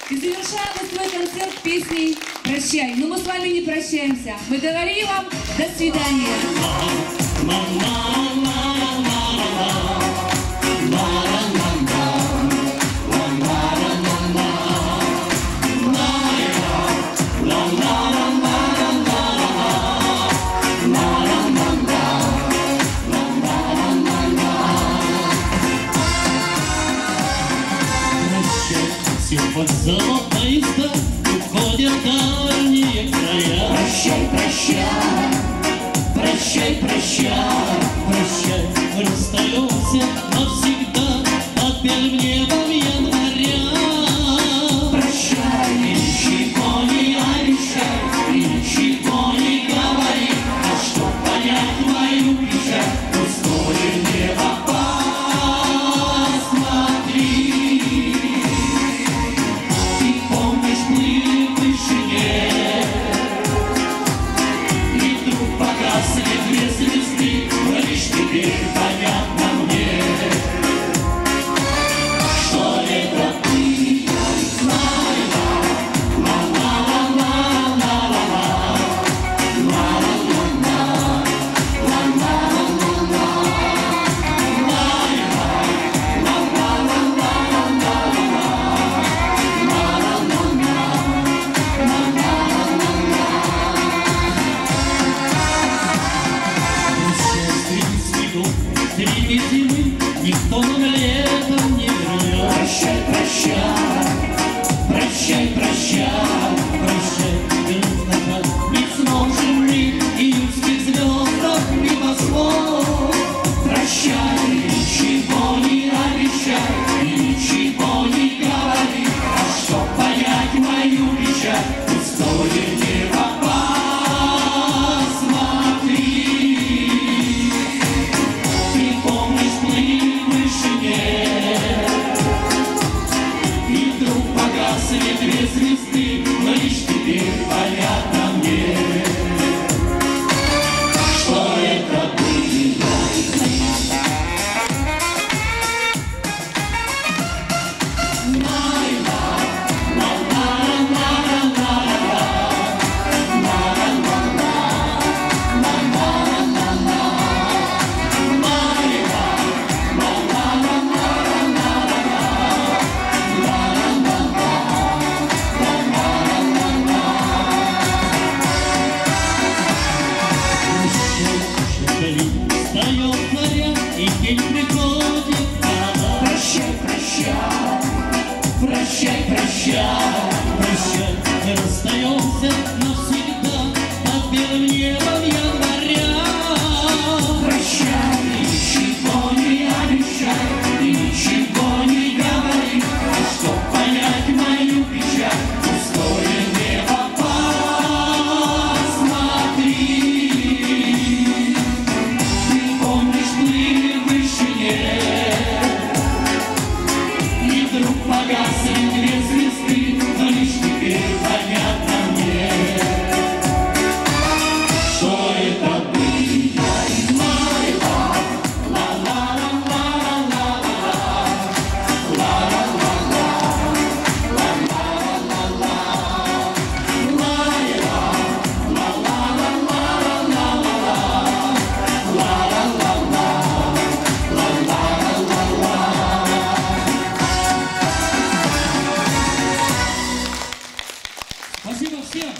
И завершаем мы свой концерт песней «Прощай». Но мы с вами не прощаемся. Мы говорим вам «До свидания». Все под золотой сталь уходят дальние края. Прощай, прощай, прощай, прощай, Прощай, расстаемся навсегда под белым небом января. прощай, ничего не обещай, ничего не говори, а что понять мою печаль, пустое небо посмотри. Ты помнишь, плыли в вышине, и вдруг погасли две звезды, но лишь теперь понятно мне, что это ты. Среди зимы никто нам летом не вернет. Прощай, прощай, прощай, прощай, Прощай, вернусь назад. ведь сможем ли июльских звездах небосвод. Прощай, ничего не обещай, ничего не говори, а что понять мою печаль, пустое небо посмотри. Ты помнишь, плыли в вышине, и вдруг погасли две звезды, но лишь теперь понятно мне, что это было. Встает заря, и день приходит назад. Прощай, прощай, прощай, прощай, Прощай, расстаемся навсегда под белым небом января. прощай, ничего не обещай, ничего не говори, а что понять мою печаль, пустое небо посмотри. Ты помнишь, плыли в вышине, и вдруг погасли две звезды, но лишь теперь понятно мне, что это было. Спасибо всем!